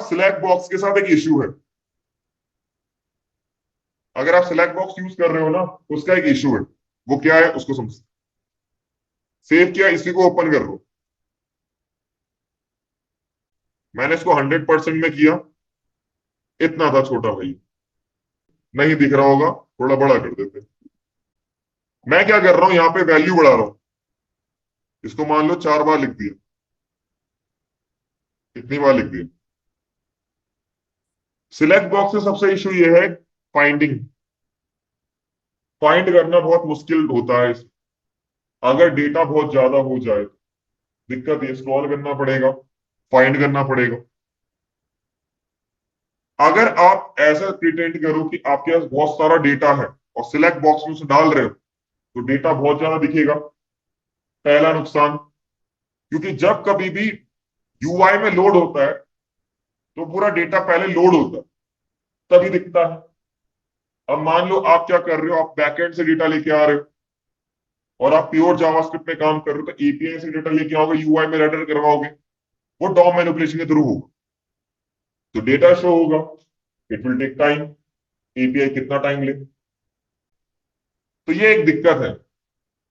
अब select box के साथ एक इश्यू है। अगर आप सिलेक्ट बॉक्स यूज कर रहे हो ना, उसका एक इश्यू है। वो क्या है उसको समझ। सेव किया, इसी को ओपन कर लो। मैंने इसको 100% में किया। इतना था छोटा भाई, नहीं दिख रहा होगा, थोड़ा बड़ा कर देते। मैं क्या कर रहा हूं, यहां पे वैल्यू बढ़ा रहा हूं। इसको मान लो 4 बार लिख दिया, इतनी बार लिख दिया। सिलेक्ट बॉक्स में सबसे इशू ये है, फाइंडिंग। फाइंड करना बहुत मुश्किल होता है। अगर डेटा बहुत ज्यादा हो जाए, दिक्कत ये, स्क्रॉल करना पड़ेगा, फाइंड करना पड़ेगा। अगर आप ऐसा प्रिटेंड करो कि आपके पास बहुत सारा डेटा है और सिलेक्ट बॉक्स में उसे डाल रहे हो, तो डेटा बहुत ज्यादा दिखेगा। पहला नुकसान, क्योंकि जब कभी भी यूआई में लोड होता है, तो पूरा डेटा पहले लोड होता है, तभी दिखता है। अब मान लो आप क्या कर रहे हो, आप बैकएंड से डेटा लेके आ रहे हो और आप प्योर जावास्क्रिप्ट में काम कर रहे हो, तो एपीआई से डेटा लेके आओगे, यूआई में रेंडर करवाओगे, वो डॉम मैनिपुलेशन के थ्रू होगा, तो डेटा शो होगा। It will take time. API कितना टाइम ले, तो ये एक दिक्कत है।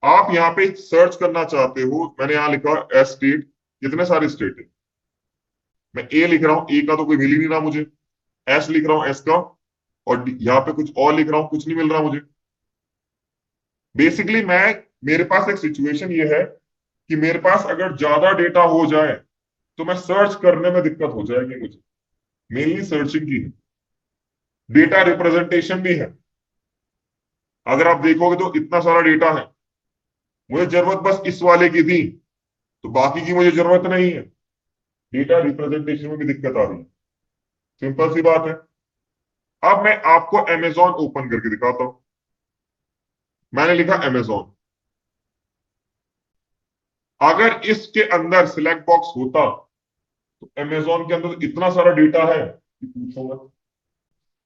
आप यहाँ पे सर्च करना चाहते हो, मैंने यहां लिखा एस स्टेट, कितने सारे स्टेट है। मैं ए लिख रहा हूं, ए का तो कोई मिल ही नहीं रहा मुझे। एस लिख रहा हूं, एस का, और यहाँ पे कुछ और लिख रहा हूं, कुछ नहीं मिल रहा मुझे। बेसिकली मेरे पास एक सिचुएशन ये है कि मेरे पास अगर ज्यादा डेटा हो जाए, तो मैं सर्च करने में दिक्कत हो जाएगी मुझे। मेनली सर्चिंग की है। डेटा रिप्रेजेंटेशन भी है। अगर आप देखोगे तो इतना सारा डेटा है, मुझे जरूरत बस इस वाले की थी, तो बाकी की मुझे जरूरत नहीं है। डेटा रिप्रेजेंटेशन में भी दिक्कत आ रही है। सिंपल सी बात है। अब मैं आपको अमेजोन ओपन करके दिखाता हूं। मैंने लिखा अमेजोन। अगर इसके अंदर सिलेक्ट बॉक्स होता, तो अमेजोन के अंदर इतना सारा डेटा है कि पूछो मत।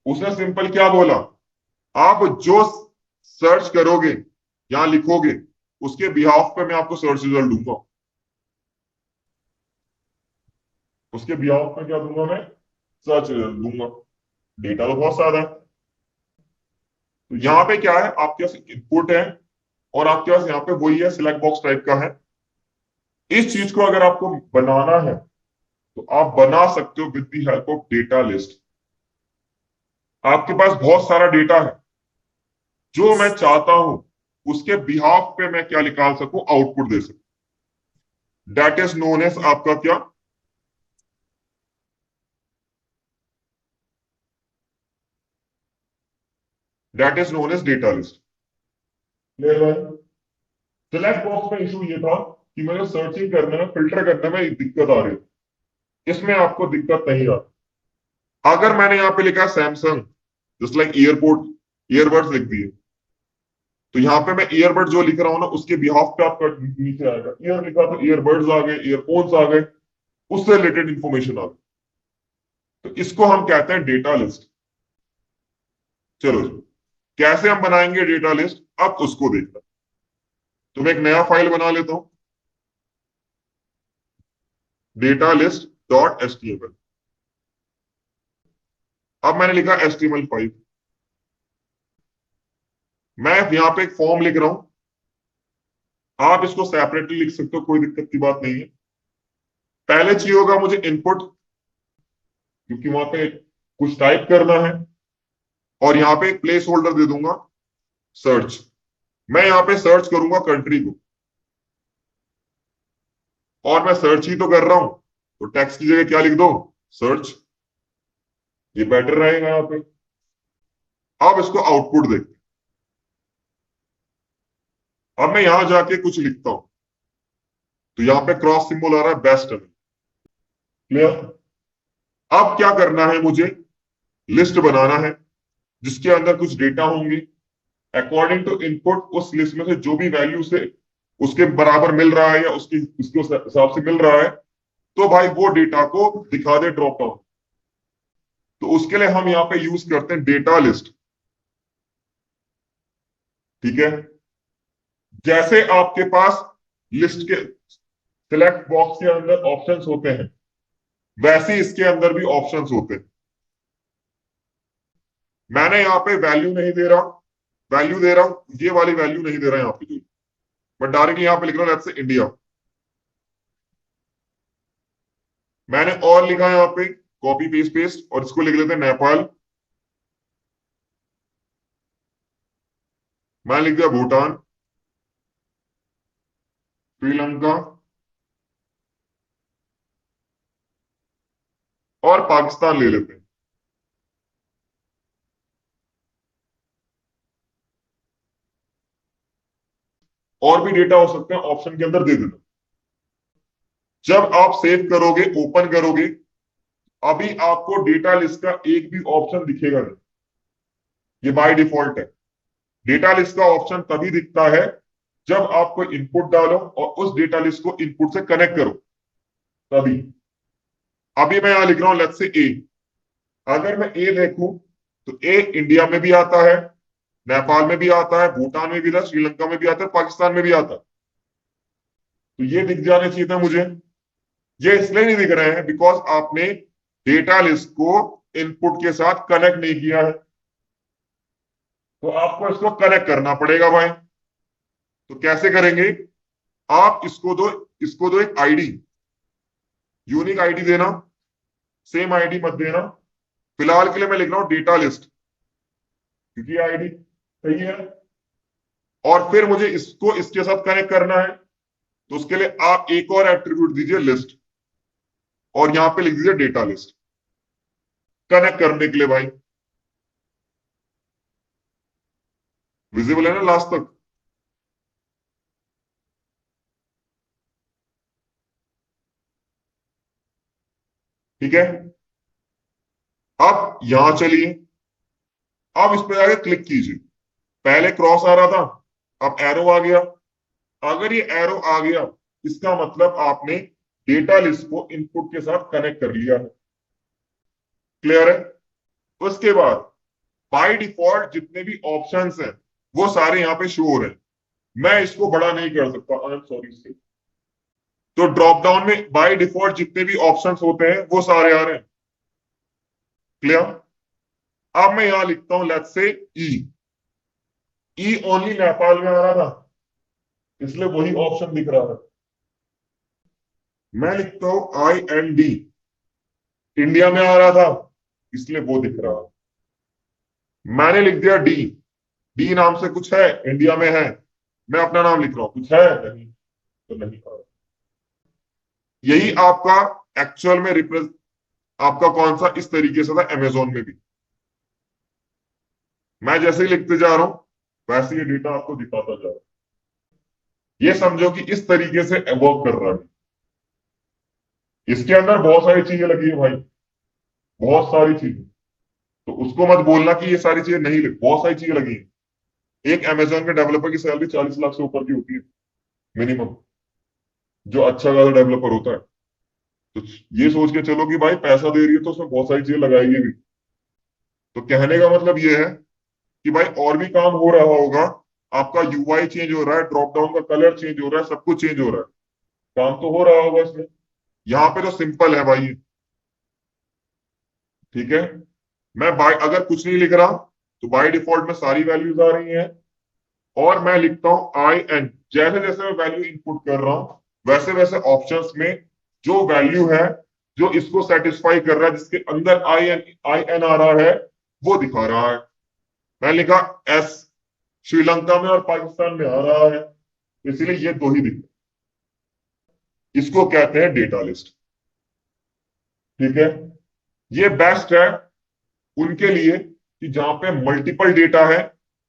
उसने सिंपल क्या बोला, आप जो सर्च करोगे, यहां लिखोगे, उसके बिहाफ पे मैं आपको सर्च रिजल्ट दूंगा। उसके बिहाफ पे क्या दूंगा मैं, सर्च रिजल्ट दूंगा। डेटा तो बहुत सारा है। तो यहाँ पे क्या है, आपके पास इनपुट है और आपके पास यहाँ पे वही है, सिलेक्ट बॉक्स टाइप का है। इस चीज को अगर आपको बनाना है, तो आप बना सकते हो with the help of data list. आपके पास बहुत सारा डेटा है, जो मैं चाहता हूं उसके बिहाफ पे मैं क्या निकाल सकूं, आउटपुट दे सकूं। दैट इज नोन एज आपका क्या, that is known as data list. Clear भाई। सिलेक्ट बॉक्स में इशू ये था कि मुझे सर्चिंग करने में, फिल्टर करने में दिक्कत आ रही है। इसमें आपको दिक्कत नहीं आ। अगर मैंने यहाँ पे लिखा Samsung, just like airport, earbuds लिख दिए, तो यहाँ पे मैं ईयरबड जो लिख रहा हूँ ना, उसके बिहाफ पे आपका नीचे आएगा। ईयर लिखा तो ईयरबड्स आ गए, ईयरफोन्स आ गए, उससे रिलेटेड इंफॉर्मेशन आ गई। तो इसको हम कहते हैं डेटा लिस्ट। चलो जी, कैसे हम बनाएंगे डेटा लिस्ट, अब उसको देखना। तो मैं एक नया फाइल बना लेता हूं, data list dot H T M L. अब मैंने लिखा HTML5। मैं यहाँ पे एक फॉर्म लिख रहा हूं। आप इसको सेपरेटली लिख सकते हो, कोई दिक्कत की बात नहीं है। पहले चाहिए होगा मुझे इनपुट, क्योंकि वहां पे कुछ टाइप करना है, और यहाँ पे एक प्लेस होल्डर दे दूंगा, सर्च। मैं यहाँ पे सर्च करूंगा कंट्री को, और मैं सर्च ही तो कर रहा हूं, तो टेक्स्ट की जगह क्या लिख दो, सर्च। ये बेटर रहेगा यहाँ पे। अब इसको आउटपुट देखते हैं। अब मैं यहां जाके कुछ लिखता हूं, तो यहाँ पे क्रॉस सिंबल आ रहा है, बेस्ट। क्लियर। अब क्या करना है मुझे, लिस्ट बनाना है जिसके अंदर कुछ डेटा होंगे। अकॉर्डिंग टू इनपुट, उस लिस्ट में से जो भी वैल्यू से उसके बराबर मिल रहा है या उसके हिसाब से मिल रहा है, तो भाई वो डेटा को दिखा दे ड्रॉप डाउन। तो उसके लिए हम यहाँ पे यूज करते हैं डेटा लिस्ट। ठीक है। जैसे आपके पास लिस्ट के सिलेक्ट बॉक्स के अंदर ऑप्शंस होते हैं, वैसे इसके अंदर भी ऑप्शंस होते हैं। मैंने यहाँ पे वैल्यू नहीं दे रहा, वैल्यू दे रहा हूं, ये वाली वैल्यू नहीं दे रहा यहाँ पे, जो मैं डायरेक्टली यहाँ पे लिख रहा हूँ लेट्स से इंडिया। मैंने और लिखा यहाँ पे, कॉपी पेस्ट पेस्ट, और इसको लिख लेते हैं नेपाल। मैं लिख दिया भूटान, श्रीलंका और पाकिस्तान ले लेते हैं। और भी डेटा हो सकते हैं, ऑप्शन के अंदर दे देना। जब आप सेव करोगे, ओपन करोगे, अभी आपको डेटा लिस्ट का एक भी ऑप्शन दिखेगा नहीं, ये बाय डिफॉल्ट है। डेटा लिस्ट का ऑप्शन तभी दिखता है जब आप कोई इनपुट डालो और उस डेटा लिस्ट को इनपुट से कनेक्ट करो, तभी। अभी मैं यहां लिख रहा हूं लेट्स से ए। अगर मैं ए देखूं तो ए इंडिया में भी आता है, नेपाल में भी आता है, भूटान में भी आता है, श्रीलंका में भी आता है, पाकिस्तान में भी आता है। तो ये दिख जाने चाहिए था मुझे। ये इसलिए नहीं दिख रहे हैं बिकॉज आपने डेटा लिस्ट को इनपुट के साथ कनेक्ट नहीं किया है। तो आपको इसको कनेक्ट करना पड़ेगा भाई। तो कैसे करेंगे? आप इसको दो एक आईडी, यूनिक आईडी देना, सेम आईडी मत देना। फिलहाल के लिए मैं लिख रहा हूं डेटा लिस्ट, क्योंकि आईडी सही है। और फिर मुझे इसको इसके साथ कनेक्ट करना है, तो उसके लिए आप एक और एट्रीब्यूट दीजिए लिस्ट, और यहां पे लिख दीजिए डेटा लिस्ट, कनेक्ट करने के लिए भाई। विजिबल है ना लास्ट तक? ठीक है। अब यहां चलिए, अब इस पे जाके क्लिक कीजिए। पहले क्रॉस आ रहा था, अब एरो आ गया। अगर ये एरो आ गया, इसका मतलब आपने डेटा लिस्ट को इनपुट के साथ कनेक्ट कर लिया है। क्लियर है? उसके बाद बाय डिफॉल्ट जितने भी ऑप्शंस हैं वो सारे यहाँ पे शो हो रहे हैं। मैं इसको बड़ा नहीं कर सकता, आई एम सॉरी से। तो ड्रॉप डाउन में बाय डिफॉल्ट जितने भी ऑप्शंस होते हैं वो सारे आ रहे हैं। क्लियर? अब मैं यहां लिखता हूं let's say E. E only Nepal में आ रहा था, इसलिए वही ऑप्शन दिख रहा है। मैं लिखता हूं आई एन डी, इंडिया में आ रहा था, इसलिए वो दिख रहा है। मैंने लिख दिया डी, डी नाम से कुछ है इंडिया में है, मैं अपना नाम लिख रहा हूं, कुछ है नहीं तो नहीं आ रहा। यही आपका एक्चुअल में रिप्रेजेंट, आपका कौन सा इस तरीके से था अमेजोन में भी। मैं जैसे ही लिखते जा रहा हूं वैसे ये डेटा आपको दिखाता जा रहा है। ये समझो कि इस तरीके से वर्क कर रहा है। इसके अंदर बहुत सारी चीजें लगी है भाई, बहुत सारी चीजें। तो उसको मत बोलना कि ये सारी चीजें नहीं लगी, बहुत सारी चीजें लगी है। एक अमेजोन के डेवलपर की सैलरी 40 लाख से ऊपर की होती है मिनिमम, जो अच्छा खासा डेवलपर होता है। तो ये सोच के चलो कि भाई पैसा दे रही है तो उसमें बहुत सारी चीजें लगाएगी भी। तो कहने का मतलब ये है कि भाई और भी काम हो रहा होगा। आपका यूआई चेंज हो रहा है, ड्रॉप डाउन का कलर चेंज हो रहा है, सब कुछ चेंज हो रहा है, काम तो हो रहा होगा इसमें। यहाँ पे तो सिंपल है भाई। ठीक है। मैं बाय अगर कुछ नहीं लिख रहा तो बाय डिफॉल्ट में सारी वैल्यूज आ रही हैं, और मैं लिखता हूं आई एन। जैसे जैसे मैं वैल्यू इनपुट कर रहा हूं वैसे वैसे ऑप्शंस में जो वैल्यू है, जो इसको सेटिस्फाई कर रहा है, जिसके अंदर आई एन आ रहा है, वो दिखा रहा है। मैं लिखा एस, श्रीलंका में और पाकिस्तान में आ रहा है, इसलिए ये दो ही दिख, इसको कहते हैं डेटा लिस्ट। ठीक है। ये बेस्ट है उनके लिए कि जहां पे मल्टीपल डेटा है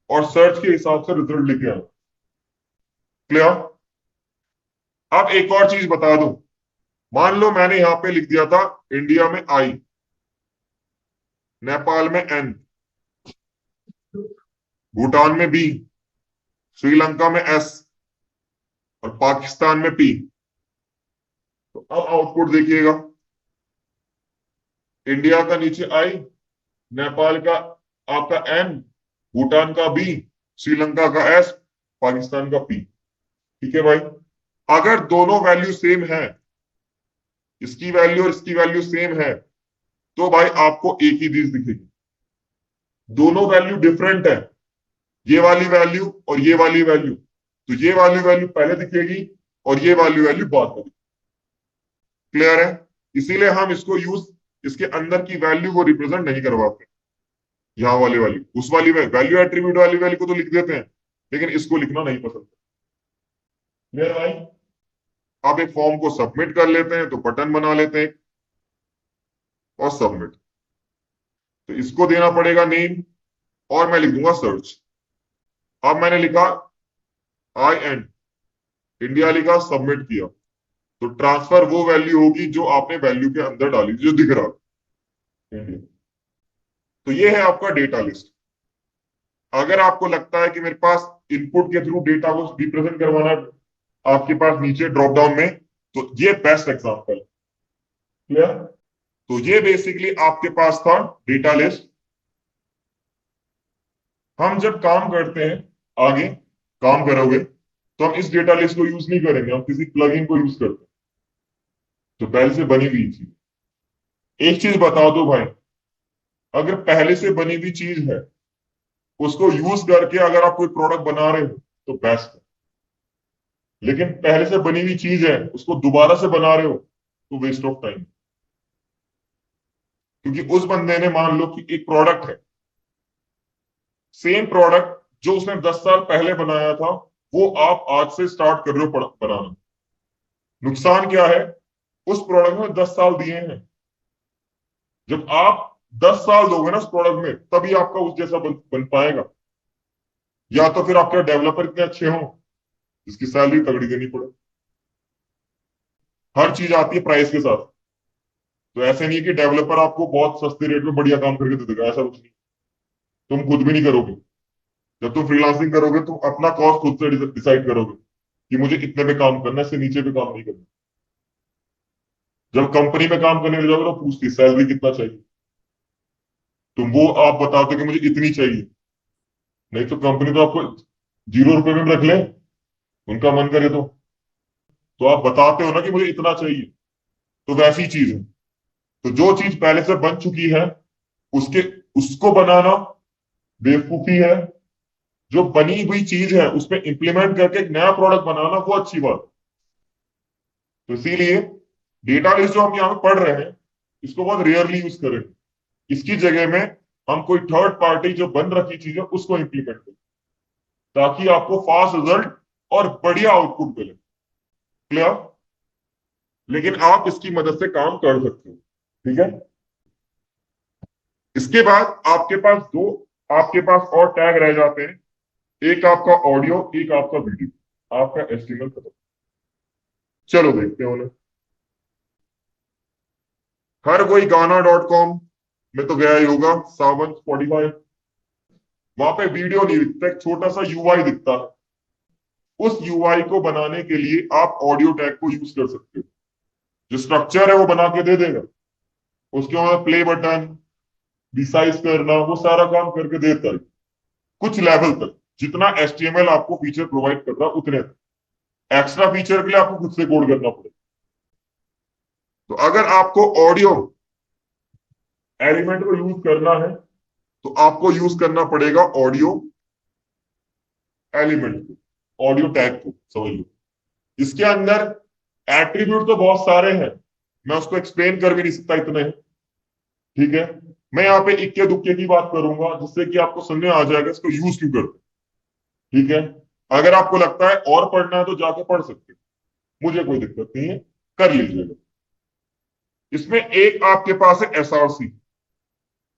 और सर्च के हिसाब से रिजल्ट लिखे आए। क्लियर? अब एक और चीज बता दूं, मान लो मैंने यहां पे लिख दिया था इंडिया में आई, नेपाल में एन, भूटान में बी, श्रीलंका में एस और पाकिस्तान में पी। तो अब आउटपुट देखिएगा, इंडिया का नीचे आई, नेपाल का आपका एन, भूटान का बी, श्रीलंका का एस, पाकिस्तान का पी। ठीक है भाई। अगर दोनों वैल्यू सेम है इसकी वैल्यू और इसकी वैल्यू सेम है, तो भाई आपको एक ही चीज दिखेगी। दोनों वैल्यू डिफरेंट है, ये वाली वैल्यू और ये वाली वैल्यू, तो ये वाली वैल्यू पहले दिखेगी और ये वाली वैल्यू बाद में। क्लियर है? इसीलिए हम इसको यूज, इसके अंदर की वैल्यू को रिप्रेजेंट नहीं करवाते। यहाँ वाली वैल्यू, उस वाली वैल्यू एट्रीब्यूट वाली वैल्यू को तो लिख देते हैं, लेकिन इसको लिखना नहीं पसंद। क्लियर भाई? अब एक फॉर्म को सबमिट कर लेते हैं, तो बटन बना लेते हैं और सबमिट। तो इसको देना पड़ेगा नेम, और मैं लिख दूंगा सर्च। अब मैंने लिखा आई एंड इंडिया, लिखा, सबमिट किया, तो ट्रांसफर वो वैल्यू होगी जो आपने वैल्यू के अंदर डाली, जो दिख रहा है इंडिया। तो ये है आपका डेटा लिस्ट। अगर आपको लगता है कि मेरे पास इनपुट के थ्रू डेटा को रिप्रेजेंट करवाना है, आपके पास नीचे ड्रॉप डाउन में, तो ये बेस्ट एग्जांपल। क्लियर? तो ये बेसिकली आपके पास था डेटा लिस्ट। हम जब काम करते हैं, आगे काम करोगे, तो हम इस डेटा लिस्ट को यूज नहीं करेंगे, हम किसी प्लगइन को यूज करते हैं जो पहले से बनी हुई थी। एक चीज बता दो भाई, अगर पहले से बनी हुई चीज है, उसको यूज करके अगर आप कोई प्रोडक्ट बना रहे हो तो बेस्ट है। लेकिन पहले से बनी हुई चीज है, उसको दोबारा से बना रहे हो, तो वेस्ट ऑफ टाइम। क्योंकि उस बंदे ने, मान लो कि एक प्रोडक्ट है, सेम प्रोडक्ट जो उसने 10 साल पहले बनाया था, वो आप आज से स्टार्ट कर रहे हो बनाना। नुकसान क्या है? उस प्रोडक्ट में 10 साल दिए हैं, जब आप 10 साल दोगे ना उस प्रोडक्ट में, तभी आपका उस जैसा बन पाएगा। या तो फिर आपके डेवलपर इतने अच्छे हों जिसकी सैलरी तगड़ी देनी पड़े। हर चीज आती है प्राइस के साथ। तो ऐसे नहीं कि डेवलपर आपको बहुत सस्ते रेट में बढ़िया काम करके दे देगा, ऐसा कुछ नहीं। तुम खुद भी नहीं करोगे। जब तुम फ्रीलांसिंग करोगे, तुम अपना कॉस्ट खुद से डिसाइड करोगे कि मुझे इतने पे काम करना है, इससे नीचे पे काम नहीं करना। जब कंपनी में काम करने लग जाओगे तो पूछती सैलरी कितना चाहिए, तुम वो आप बताते कि मुझे इतनी चाहिए। नहीं तो कंपनी तो आपको 0 रुपए में रख ले, उनका मन करे तो आप बताते हो ना कि मुझे इतना चाहिए। तो वैसी चीज है। तो जो चीज पहले से बन चुकी है, उसके उसको बनाना बेवकूफी है। जो बनी हुई चीज है उसमें इंप्लीमेंट करके एक नया प्रोडक्ट बनाना, वो अच्छी बात है। तो इसीलिए डेटा लिस्ट जो हम यहाँ पे पढ़ रहे हैं, इसको बहुत रेयरली यूज करें। इसकी जगह में हम कोई थर्ड पार्टी जो बन रखी चीज है उसको इंप्लीमेंट करें, ताकि आपको फास्ट रिजल्ट और बढ़िया आउटपुट मिले। क्लियर? लेकिन आप इसकी मदद से काम कर सकते हो। ठीक है? इसके बाद आपके पास और टैग रह जाते हैं। एक आपका ऑडियो, एक आपका वीडियो, आपका एचटीएमएल खत्म। चलो देखते हैं उन्हें। हर कोई गाना.com में तो गया ही होगा, सावन स्पॉटिफाई। वहां पे वीडियो नहीं दिखता, एक छोटा सा यूआई दिखता है। उस यूआई को बनाने के लिए आप ऑडियो टैग को यूज कर सकते हो। जो स्ट्रक्चर है वो बना के दे देगा, उसके बाद प्ले बटन, रिसाइज करना, वो सारा काम करके देता है कुछ लेवल तक। जितना एचटीएमएल आपको फीचर प्रोवाइड कर रहा है उतने तक। एक्स्ट्रा फीचर के लिए आपको खुद से कोड करना पड़ेगा। तो अगर आपको ऑडियो एलिमेंट को यूज करना है, तो आपको यूज करना पड़ेगा ऑडियो एलिमेंट को, ऑडियो टैग को, समझ लो। इसके अंदर एट्रीब्यूट तो बहुत सारे हैं, मैं उसको एक्सप्लेन कर भी नहीं सकता, इतने हैं। ठीक है? मैं यहाँ पे इक्के दुक्के की बात करूंगा, जिससे कि आपको समझ में आ जाएगा इसको यूज क्यों करते हैं। ठीक है? अगर आपको लगता है और पढ़ना है तो जाके पढ़ सकते हो, मुझे कोई दिक्कत नहीं है, कर लीजिएगा। इसमें एक आपके पास है एसआरसी।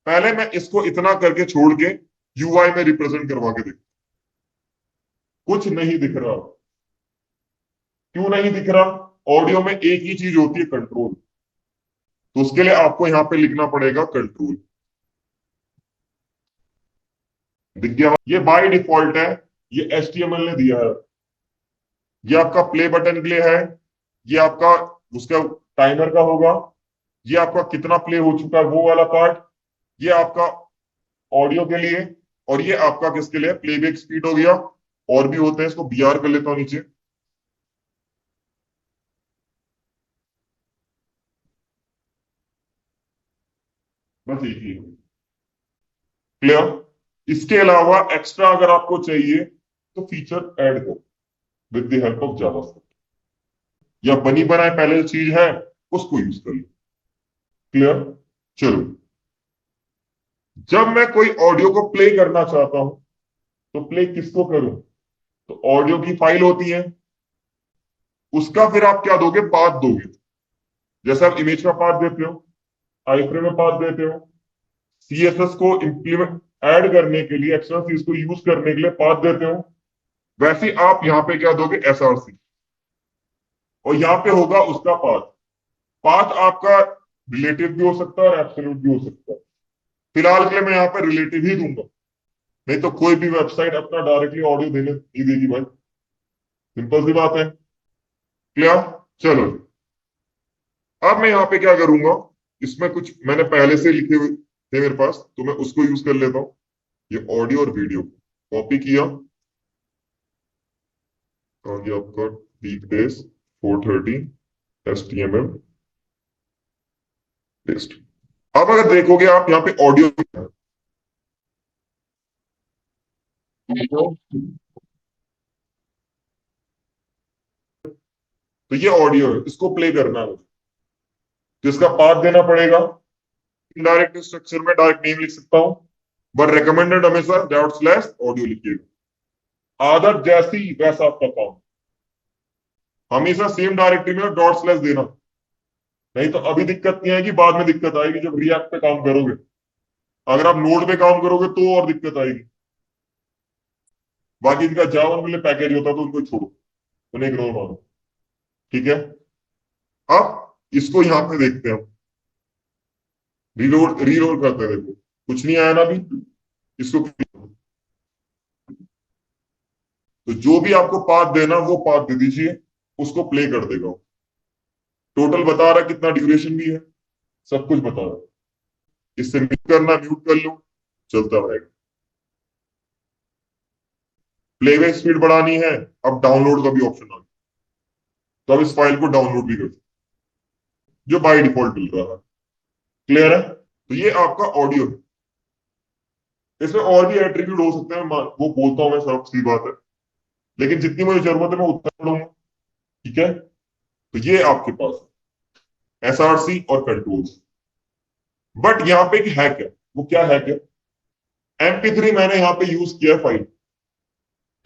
पहले मैं इसको इतना करके छोड़ के यूआई में रिप्रेजेंट करवा के देख। कुछ नहीं दिख रहा। क्यों नहीं दिख रहा? ऑडियो में एक ही चीज होती है, कंट्रोल। तो उसके लिए आपको यहां पे लिखना पड़ेगा कंट्रोल। दिख गया? ये बाय डिफॉल्ट है, ये एचटीएमएल ने दिया है। ये आपका प्ले बटन के लिए है, ये आपका उसका टाइमर का होगा, ये आपका कितना प्ले हो चुका है वो वाला पार्ट, ये आपका ऑडियो के लिए, और ये आपका किसके लिए? प्लेबैक स्पीड हो गया। और भी होते हैं, इसको बीआर कर लेता हूं नीचे। बस एक ही है। क्लियर। इसके अलावा एक्स्ट्रा अगर आपको चाहिए तो फीचर ऐड करो with the help of JavaScript, या बनी बनाए पहले जो चीज है उसको यूज कर लो। क्लियर। चलो, जब मैं कोई ऑडियो को प्ले करना चाहता हूं तो प्ले किसको करूं? तो ऑडियो की फाइल होती है, उसका फिर आप क्या दोगे? पाथ दोगे। जैसे आप इमेज का पाथ देते हो, आईफ्रेम में पाथ देते हो, सीएसएस को इंप्लीमेंट ऐड करने के लिए, एक्सटर्नल चीज को यूज करने के लिए पाथ देते हो, वैसे आप यहां पे क्या दोगे? एसआरसी। और यहां पे होगा उसका पाथ। पाथ आपका रिलेटिव भी हो सकता है और एब्सोल्यूट भी हो सकता है। फिलहाल के लिए मैं यहाँ पे रिलेटिव ही दूंगा, नहीं तो कोई भी वेबसाइट अपना डायरेक्टली ऑडियो देने नहीं देगी भाई। सिंपल सी बात है। क्लियर। चलो, अब मैं यहाँ पे क्या करूंगा, इसमें कुछ मैंने पहले से लिखे हुए थे मेरे पास, तो मैं उसको यूज कर लेता हूँ। ये ऑडियो और वीडियो कॉपी किया, और ये आपका वीकडेज 4:30 HTML पेस्ट। अब अगर देखोगे आप यहाँ पे ऑडियो, तो ये ऑडियो है, इसको प्ले करना है मुझे, तो इसका पाथ देना पड़ेगा। इनडायरेक्ट स्ट्रक्चर में डायरेक्ट नेम लिख सकता हूं, बट रिकमेंडेड हमेशा /ऑडियो लिखिएगा। आदत जैसी वैसा आपका काम, हमेशा सेम डायरेक्टरी में /, देना। नहीं तो अभी दिक्कत नहीं आएगी, बाद में दिक्कत आएगी जब रिएक्ट पे काम करोगे। अगर आप नोड पे काम करोगे तो और दिक्कत आएगी। बाकी इनका जावा के लिए पैकेज होता है तो उनको छोड़ो, उन्हें इग्नोर मारो। ठीक है। अब इसको यहां पे देखते हैं, रीलोड रीलोड करते हैं। देखो कुछ नहीं आया ना अभी, इसको। तो जो भी आपको पाथ देना वो पाथ दे दीजिए, उसको प्ले कर देगा। टोटल बता रहा है कितना ड्यूरेशन भी है, सब कुछ बता रहा है। इससे म्यूट करना म्यूट कर लो, चलता रहेगा। प्लेबैक स्पीड बढ़ानी है, अब डाउनलोड का भी ऑप्शन आ गया, तो अब इस फाइल को डाउनलोड भी कर सकते, जो बाय डिफॉल्ट मिल रहा है। क्लियर है। तो ये आपका ऑडियो है। इसमें और भी एट्रीब्यूट हो सकते हैं, वो बोलता हूँ मैं, सब सी बात है, लेकिन जितनी मुझे जरूरत है मैं उतना पढ़ूंगा। ठीक है। तो ये आपके पास एसआरसी और कंट्रोल्स। बट यहाँ पे एक हैक है, वो क्या हैक है? MP3 मैंने यहाँ पे यूज किया है फाइल।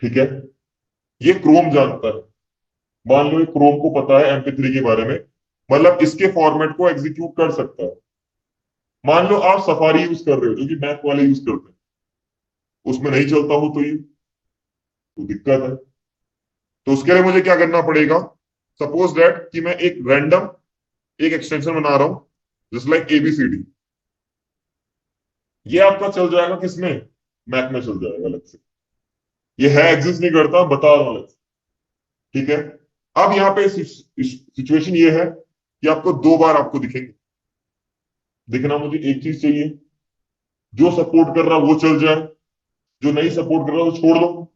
ठीक है। ये क्रोम जानता है। मान लो ये क्रोम को पता है MP3 के बारे में, मतलब इसके फॉर्मेट को एग्जीक्यूट कर सकता है। मान लो आप सफारी यूज कर रहे हो, जो कि मैक वाले यूज करते हैं, उसमें नहीं चलता हो तो ये तो दिक्कत है। तो उसके लिए मुझे क्या करना पड़ेगा? सपोज दैट कि मैं एक रैंडम एक एक्सटेंशन बना रहा हूं, जस्ट लाइक ABCD। ये आपका चल जाएगा किसमें? मैक में चल जाएगा अलग से। ये है एग्जिस्ट नहीं करता, बता रहा हूं अलग से। ठीक है। अब यहाँ पे सिचुएशन ये है कि आपको 2 बार आपको दिखेंगे। दिखना मुझे एक चीज चाहिए, जो सपोर्ट कर रहा वो चल जाए, जो नहीं सपोर्ट कर रहा वो छोड़ दो।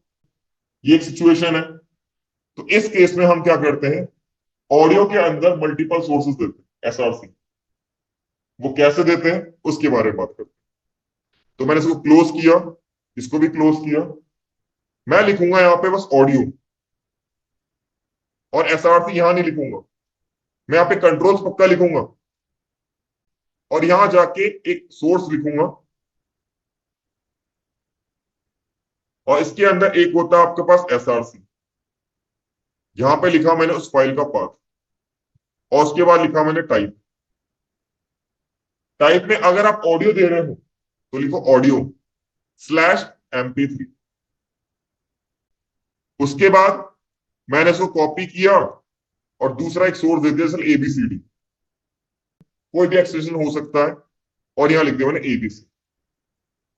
ये एक सिचुएशन है। तो इस केस में हम क्या करते हैं? ऑडियो के अंदर मल्टीपल सोर्सेस देते हैं, SRC। वो कैसे देते हैं उसके बारे में बात करते हैं। तो मैंने इसको क्लोज किया, इसको भी क्लोज किया। मैं लिखूंगा यहाँ पे बस ऑडियो, और SRC यहां नहीं लिखूंगा। मैं यहाँ पे कंट्रोल्स पक्का लिखूंगा, और यहां जाके एक सोर्स लिखूंगा, और इसके अंदर एक होता है आपके पास SRC। यहां पे लिखा मैंने उस फाइल का पाथ, और उसके बाद लिखा मैंने टाइप। टाइप में अगर आप ऑडियो दे रहे हो तो लिखो ऑडियो/MP3। उसके बाद मैंने इसको कॉपी किया और दूसरा एक सोर्स दे दिया, जैसे ABCD। कोई भी एक्सटेंशन हो सकता है, और यहां लिख दिया मैंने ABC।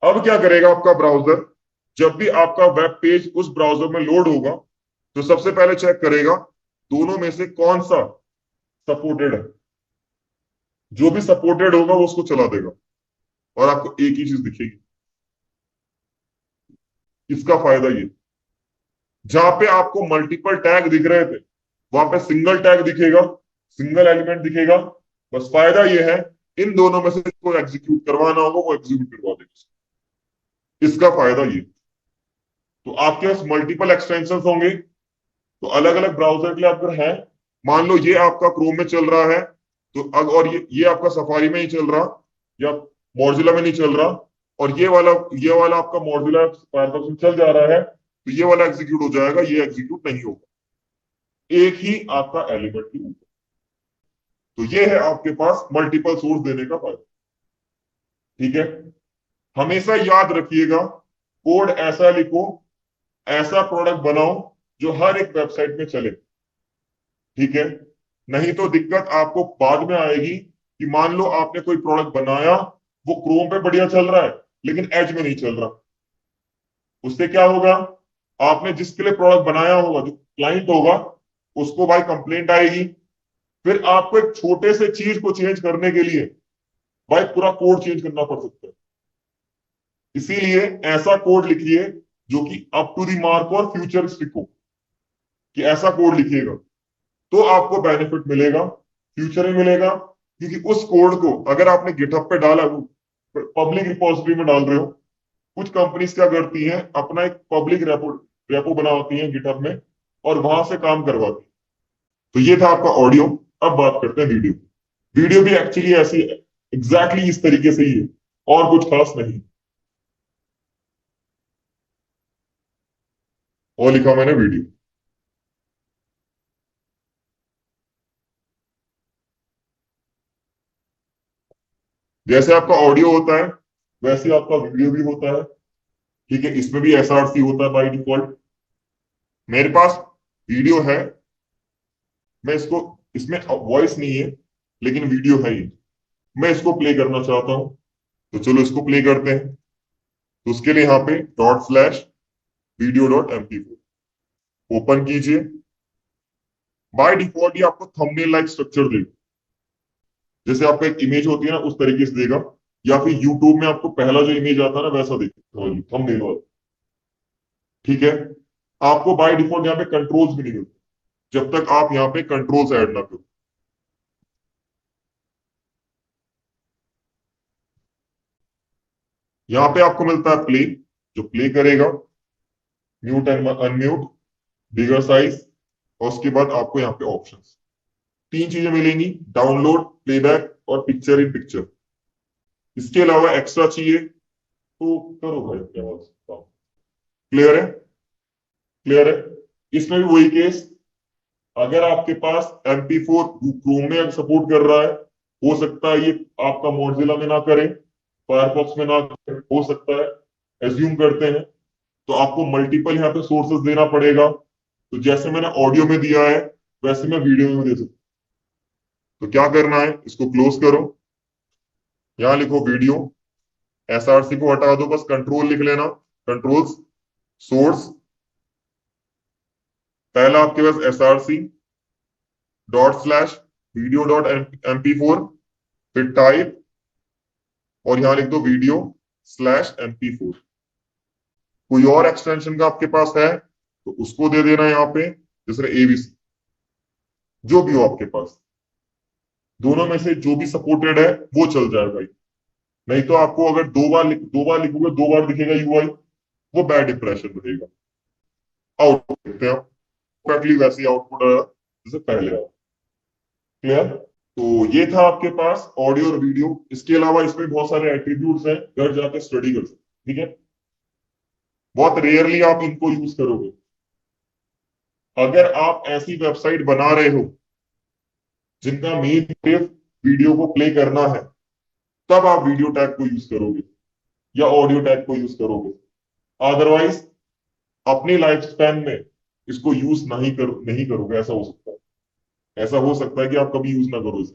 अब क्या करेगा आपका ब्राउजर? जब भी आपका वेब पेज उस ब्राउजर में लोड होगा, तो सबसे पहले चेक करेगा दोनों में से कौन सा सपोर्टेड है। जो भी सपोर्टेड होगा वो उसको चला देगा, और आपको एक ही चीज दिखेगी। इसका फायदा ये, जहां पे आपको मल्टीपल टैग दिख रहे थे वहां पे सिंगल टैग दिखेगा, सिंगल एलिमेंट दिखेगा। बस फायदा ये है इन दोनों में से जिसको एग्जीक्यूट करवाना होगा वो एग्जीक्यूट करवा देगा। इसका फायदा ये। तो आपके पास मल्टीपल एक्सटेंशन होंगे, तो अलग अलग ब्राउजर के लिए अगर है, मान लो ये आपका क्रोम में चल रहा है, तो और ये आपका सफारी में ही चल रहा, या मॉर्जिला में नहीं चल रहा, और ये वाला आपका मॉर्जिला फायरफॉक्स में चल जा रहा है, तो ये वाला एग्जीक्यूट हो जाएगा, ये एग्जीक्यूट नहीं होगा, एक ही आपका एलिमेंट के ऊपर। तो ये है आपके पास मल्टीपल सोर्स देने का फायदा। ठीक है, हमेशा याद रखिएगा, कोड ऐसा लिखो, ऐसा प्रोडक्ट बनाओ जो हर एक वेबसाइट में चले। ठीक है, नहीं तो दिक्कत आपको बाद में आएगी कि मान लो आपने कोई प्रोडक्ट बनाया, वो क्रोम पे बढ़िया चल रहा है लेकिन एज में नहीं चल रहा। उससे क्या होगा, आपने जिसके लिए प्रोडक्ट बनाया होगा, जो क्लाइंट होगा, उसको भाई कंप्लेंट आएगी। फिर आपको एक छोटे से चीज को चेंज करने के लिए भाई पूरा कोड चेंज करना पड़ सकता है। इसीलिए ऐसा कोड लिखिए जो कि अप टू दी मार्क और फ्यूचरिस्टिक हो, कि ऐसा कोड लिखिएगा तो आपको बेनिफिट मिलेगा, फ्यूचर में मिलेगा। क्योंकि उस कोड को अगर आपने गिटहब पे डाला, पब्लिक रिपोजिटरी में डाल रहे हो, कुछ कंपनीज क्या करती हैं, अपना एक पब्लिक रेपो रेपो बनाती हैं गिटहब में और वहां से काम करवाती हैं। तो ये था आपका ऑडियो। अब बात करते हैं वीडियो। वीडियो भी एक्चुअली ऐसी एग्जैक्टली इस तरीके से ही है, और कुछ खास नहीं। और लिखा मैंने वीडियो। जैसे आपका ऑडियो होता है वैसे आपका वीडियो भी होता है। ठीक है, इसमें भी एसआरसी होता है बाय डिफॉल्ट। मेरे पास वीडियो है, मैं इसको, इसमें वॉइस नहीं है लेकिन वीडियो है ही, मैं इसको प्ले करना चाहता हूं, तो चलो इसको प्ले करते हैं। तो उसके लिए यहाँ पे ./video.mp4 ओपन कीजिए। बाय डिफॉल्ट ये आपको थंबनेल लाइक स्ट्रक्चर देगा, जैसे आपका एक इमेज होती है ना उस तरीके से देगा, या फिर यूट्यूब में आपको पहला जो इमेज आता है ना वैसा देगा थंबनेल वाला। ठीक है, आपको बाय डिफॉल्ट यहाँ पे कंट्रोल्स भी नहीं मिलते जब तक आप यहाँ पे कंट्रोल्स ऐड ना करो। यहाँ पे आपको मिलता है प्ले, जो प्ले करेगा, mute and unmute, bigger size, और उसके बाद आपको यहाँ पे ऑप्शंस, तीन चीजें मिलेंगी, डाउनलोड, प्लेबैक और पिक्चर इन पिक्चर। इसके अलावा एक्स्ट्रा चाहिए तो करो भाई अपने पास। क्लियर है? क्लियर है? इसमें भी वही केस, अगर आपके पास MP4 क्रोम में सपोर्ट कर रहा है, हो सकता है ये आपका मोजिला में ना करे, फायरफॉक्स में ना करे, हो सकता है, एज्यूम करते हैं, तो आपको मल्टीपल यहाँ पे सोर्सेस देना पड़ेगा। तो जैसे मैंने ऑडियो में दिया है वैसे मैं वीडियो में दे सकता हूँ। तो क्या करना है, इसको क्लोज करो, यहाँ लिखो वीडियो, SRC को हटा दो, बस कंट्रोल लिख लेना, कंट्रोल्स, सोर्स, पहला आपके पास SRC ./video.mp4, फिर टाइप, और यहां लिख दो video/mp4। कोई और एक्सटेंशन का आपके पास है तो उसको दे देना यहाँ पे, जैसे ABC, जो भी हो आपके पास, दोनों में से जो भी सपोर्टेड है वो चल जाए भाई। नहीं तो आपको अगर दो बार लिखोगे, दो बार दिखेगा UI, वो बैड इंप्रेशन रहेगा। आउटपुट देखते हैं, परफेक्टली वैसे ही आउटपुट आया जैसे पहले आया। क्लियर? तो ये था आपके पास ऑडियो और वीडियो। इसके अलावा इसमें बहुत सारे एट्रीब्यूट्स हैं, घर जाके स्टडी कर सकते। ठीक है, बहुत रेयरली आप इनको यूज करोगे। अगर आप ऐसी वेबसाइट बना रहे हो जिनका मेन मोटिव वीडियो को प्ले करना है, तब आप वीडियो टैग को यूज करोगे या ऑडियो टैग को यूज करोगे। अदरवाइज अपनी लाइफ स्पैन में इसको यूज नहीं करोगे। ऐसा हो सकता है, ऐसा हो सकता है कि आप कभी यूज ना करो इसे।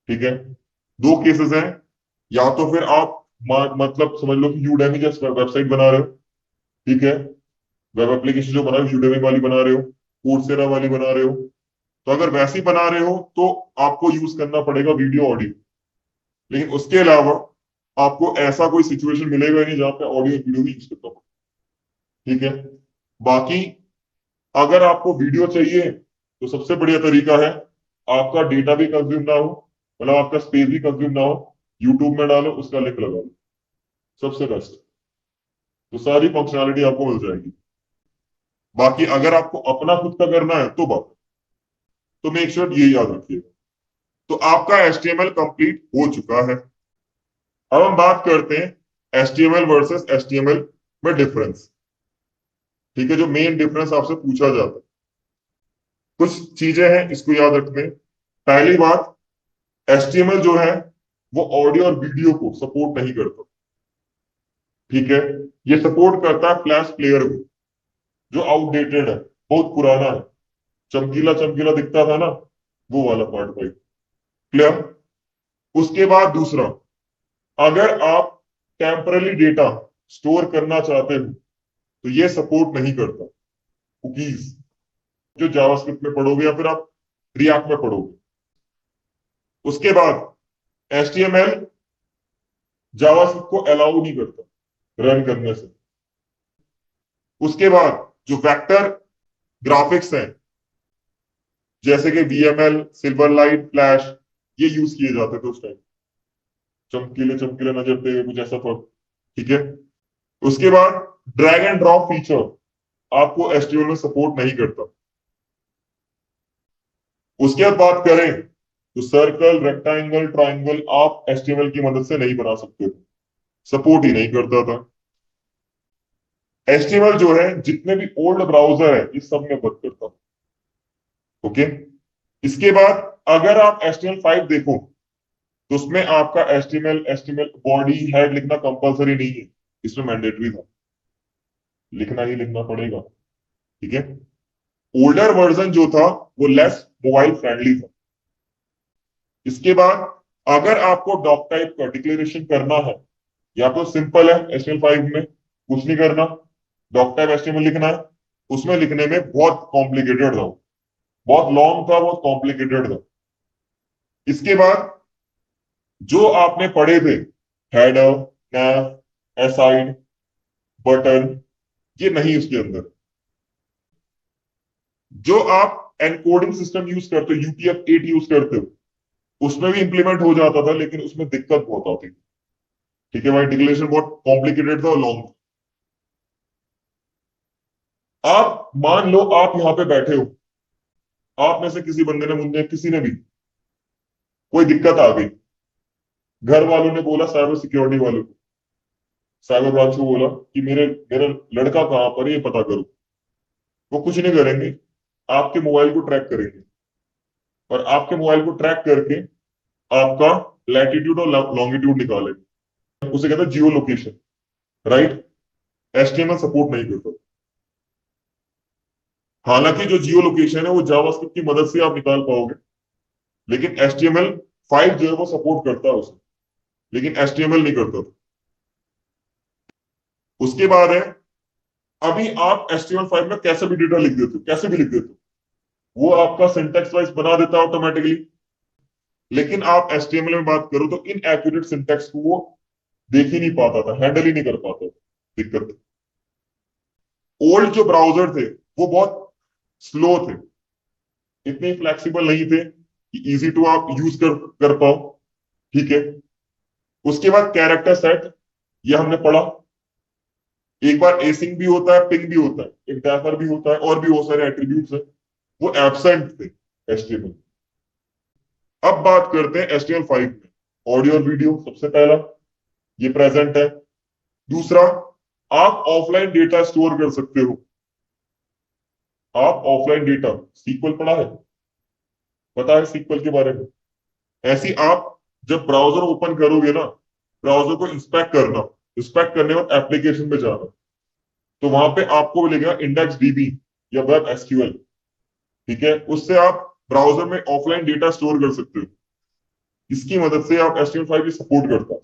ठीक है, दो केसेस हैं, या तो फिर आप मतलब समझ लो कि यूडेमी जैसे वेबसाइट बना रहे हो। ठीक है, वेब एप्लीकेशन जो बना रहे हो यूडेमी वाली बना रहे हो, कोर्सेरा वाली बना रहे हो, तो अगर वैसी बना रहे हो तो आपको यूज करना पड़ेगा वीडियो ऑडियो। लेकिन उसके अलावा आपको ऐसा कोई सिचुएशन मिलेगा नहीं जहां पे ऑडियो वीडियो भी यूज करना पड़े। ठीक है, बाकी अगर आपको वीडियो चाहिए तो सबसे बढ़िया तरीका है, आपका डेटा भी कंज्यूम ना हो मतलब आपका स्पेस भी कंज्यूम ना हो, यूट्यूब में डालो, उसका लिंक लगा लो, सबसे बेस्ट। तो सारी फंक्शनैलिटी आपको मिल जाएगी। बाकी अगर आपको अपना खुद का करना है तो बात, तो मेक श्योर ये याद रखिएगा। तो आपका HTML कंप्लीट हो चुका है। अब हम बात करते हैं HTML वर्सेस HTML में डिफरेंस। ठीक है, जो मेन डिफरेंस आपसे पूछा जाता है, कुछ चीजें हैं इसको याद रखते हैं। पहली बात, HTML जो है वो ऑडियो और वीडियो को सपोर्ट नहीं करता। ठीक है, ये सपोर्ट करता है फ्लैश प्लेयर को, जो आउटडेटेड है, बहुत पुराना है, चमकीला चमकीला दिखता था ना, वो वाला पार्ट भाई। क्लियर। उसके बाद दूसरा, अगर आप टेम्पररी डेटा स्टोर करना चाहते हो तो ये सपोर्ट नहीं करता कुकीज, जो जावास्क्रिप्ट में पढ़ोगे या फिर आप रिएक्ट में पढ़ोगे। उसके बाद HTML जावास्क्रिप्ट को अलाउ नहीं करता रन करने से। उसके बाद जो वेक्टर ग्राफिक्स हैं, जैसे कि VML, सिल्वर लाइट, फ्लैश, ये यूज किए जाते थे उस टाइम, चमकीले चमकीले नजर थे कुछ ऐसा था। ठीक है। उसके बाद ड्रैग एंड ड्रॉप फीचर आपको HTML में सपोर्ट नहीं करता। उसके बाद बात करें तो सर्कल, रेक्टेंगल, ट्राइंगल आप HTML की मदद से नहीं बना सकते थे, सपोर्ट ही नहीं करता था। HTML जो है जितने भी ओल्ड ब्राउजर है इस सब में वर्क करता। ओके। इसके बाद अगर आप HTML5 देखो तो उसमें आपका HTML बॉडी हेड लिखना कंपलसरी नहीं है, इसमें मैंडेटरी था, लिखना ही लिखना पड़ेगा। ठीक है। ओल्डर वर्जन जो था वो लेस मोबाइल फ्रेंडली था। इसके बाद अगर आपको डॉक टाइप का डिक्लेरेशन करना है, या तो सिंपल है HTML5 में कुछ नहीं करना, डॉक टाइप HTML लिखना है, उसमें लिखने में बहुत कॉम्प्लिकेटेड था, बहुत लॉन्ग था, बहुत कॉम्प्लिकेटेड था। इसके बाद जो आपने पढ़े थे, हेडर, नैव, एसाइड, बटन, ये नहीं उसके अंदर। जो आप एनकोडिंग सिस्टम यूज करते हो, UTF-8 यूज करते हो, उसमें भी इंप्लीमेंट हो जाता था, लेकिन उसमें दिक्कत बहुत आती थी। ठीक है भाई, डिक्लेरेशन बहुत कॉम्प्लिकेटेड था और लॉन्ग। आप मान लो आप यहां पे बैठे हो, आप में से किसी बंदे ने, मुझे किसी ने भी कोई दिक्कत आ गई, घर वालों ने बोला साइबर सिक्योरिटी वालों को, साइबर ब्रांच को बोला कि मेरे मेरा लड़का कहाँ पर है ये पता करो। वो कुछ नहीं करेंगे, आपके मोबाइल को ट्रैक करेंगे, और आपके मोबाइल को ट्रैक करके आपका लैटिट्यूड और लॉन्गिट्यूड निकालेंगे। उसे कहते हैं जियो लोकेशन। राइट। HTML सपोर्ट नहीं करता। हालांकि जो जियो लोकेशन है वो जावास्क्रिप्ट की मदद से आप निकाल पाओगे, लेकिन HTML5 जो है वो सपोर्ट करता है उसे, लेकिन HTML नहीं करता था। उसके बाद है, अभी आप HTML5 में कैसे भी डेटा लिख देते हो, कैसे भी लिख देते हो, वो आपका सिंटेक्स वाइज बना देता है ऑटोमेटिकली। लेकिन आप HTML में बात करो तो इन एक्यूरेट सिंटेक्स को वो देख ही नहीं पाता था, हैंडल ही नहीं कर पाता था। दिक्कत। ओल्ड जो ब्राउजर थे वो बहुत स्लो थे, इतने फ्लेक्सिबल नहीं थे कि इजी टू आप यूज कर पाओ। ठीक है। उसके बाद कैरेक्टर सेट, ये हमने पढ़ा। एक बार एसिंग भी होता है, पिंग भी होता है, एक डैफर भी होता है, और भी बहुत सारे एट्रीब्यूट्स हैं, वो एब्सेंट थे HTML। अब बात करते हैं HTML5 में ऑडियो और वीडियो। सबसे पहला ये प्रेजेंट है। दूसरा, आप ऑफलाइन डेटा स्टोर कर सकते हो। आप ऑफलाइन डेटा, सीक्वल पढ़ा है, पता है सीक्वल के बारे में। ऐसी आप जब ब्राउजर ओपन करोगे ना, ब्राउजर को इंस्पेक्ट करना, इंस्पेक्ट करने के बाद एप्लीकेशन में जाना, तो वहां पे आपको मिलेगा इंडेक्स DB या वेब SQL। ठीक है, उससे आप ब्राउजर में ऑफलाइन डेटा स्टोर कर सकते हो। इसकी मदद से आप HTML5 की सपोर्ट करता है।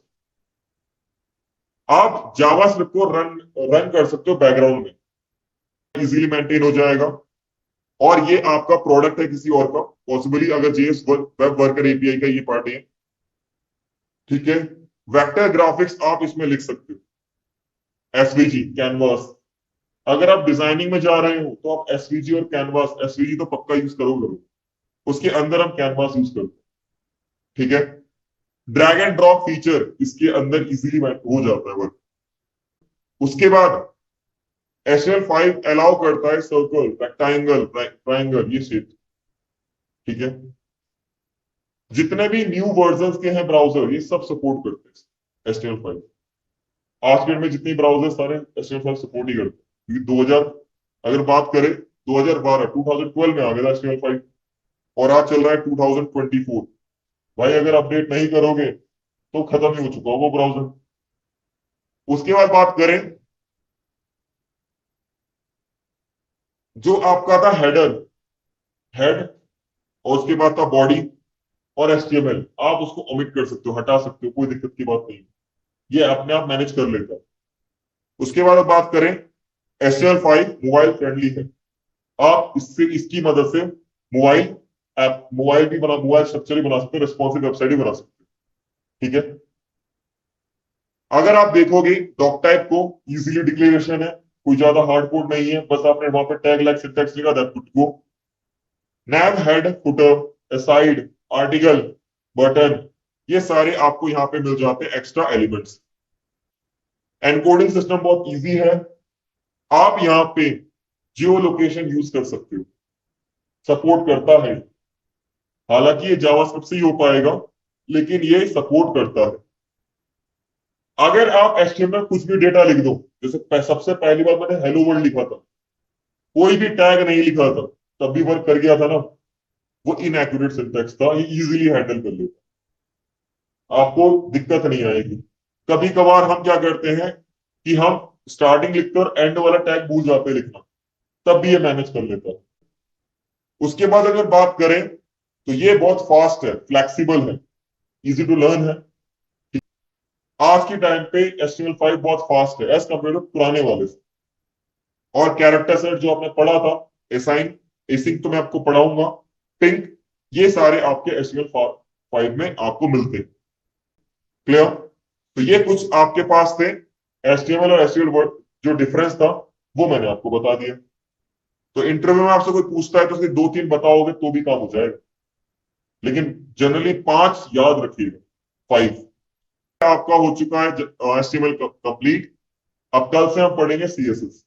आप जावास्क्रिप्ट को रन रन कर सकते हो बैकग्राउंड में, इजीली मेंटेन हो जाएगा। और ये आपका प्रोडक्ट है किसी और का, पॉसिबली अगर JS वेब वर्कर API का ये पार्ट है। ठीक है। वेक्टर ग्राफिक्स आप इसमें लिख सकते हो, SVG, कैनवास। अगर आप डिजाइनिंग में जा रहे हो तो आप SVG और कैनवास, SVG तो पक्का यूज करोगे, उसके अंदर हम कैनवास यूज करते हैं। ठीक है। ड्रैग एंड ड्रॉप फीचर इसके अंदर इजीली हो जाता है वर्क। उसके बाद HTML5 अलाउ करता है सर्कल, रेक्टेंगल, ट्राइंगल, ये शेप। ठीक है। जितने भी न्यू वर्जन के हैं ब्राउजर, ये सब सपोर्ट करते हैं HTML5। आज के डेट में जितनी ब्राउजर सारे HTML5 सपोर्ट ही करते हैं, क्योंकि 2000 अगर बात करें 2012 2012 में आ गया था HTML5, और आज चल रहा है 2024। भाई अगर अपडेट नहीं करोगे तो खत्म ही हो चुका होगा ब्राउजर। उसके बाद बात करें, जो आपका था हेड और उसके बाद था बॉडी और HTML, आप उसको ओमिट कर सकते हो, हटा सकते हो, कोई दिक्कत की बात नहीं। ये अपने आप मैनेज कर लेता है। उसके बाद अब बात करें, HTML5 मोबाइल फ्रेंडली है। आप इससे इसकी मदद से मोबाइल ऐप, मोबाइल भी बना, मोबाइल स्ट्रक्चर भी बना सकते हो, रिस्पॉन्सिव वेबसाइट भी बना सकते हो। ठीक है। अगर आप देखोगे डॉक टाइप को इजीली डिक्लेरेशन है, कोई ज्यादा हार्ड कोड नहीं है, बस आपने वहां पे टैग लाइक सिंटैक्स लिखा, that could go. Naive, head, footer, aside, article, button, ये सारे आपको यहाँ पे मिल जाते हैं एक्स्ट्रा एलिमेंट्स। एनकोडिंग सिस्टम बहुत इजी है। आप यहाँ पे जियो लोकेशन यूज कर सकते हो, सपोर्ट करता है। हालांकि ये जावास्क्रिप्ट से ही हो पाएगा, लेकिन ये सपोर्ट करता है। अगर आप HTML में कुछ भी डेटा लिख दो, जैसे सबसे पहली बार मैंने हेलो वर्ल्ड लिखा था, कोई भी टैग नहीं लिखा था, तब भी वर्क कर गया था ना। वो इनएक्यूरेट सिंटैक्स था, ये इजीली हैंडल कर लेता, आपको दिक्कत नहीं आएगी। कभी कभार हम क्या करते हैं कि हम स्टार्टिंग लिखते और एंड वाला टैग भूल जाते हैं लिखना, तब भी ये मैनेज कर लेता है। उसके बाद अगर बात करें तो ये बहुत फास्ट है, फ्लेक्सिबल है, इजी टू लर्न है। आज के टाइम पे HTML5 बहुत फास्ट है एज कम्पेयर टू पुराने वाले से। और कैरेक्टर सेट जो आपने पढ़ा था, एसाइन, एसिंग तो मैं आपको पढ़ाऊंगा, पिंक, ये सारे आपके HTML5 में आपको मिलते हैं। क्लियर? तो ये कुछ आपके पास थे HTML और SQL वर्ड, जो डिफरेंस था वो मैंने आपको बता दिया। तो इंटरव्यू में आपसे कोई पूछता है तो उसके 2-3 बताओगे तो भी काम हो जाएगा, लेकिन जनरली 5 याद रखिएगा, 5। आपका हो चुका है HTML कंप्लीट। अब कल से हम पढ़ेंगे CSS।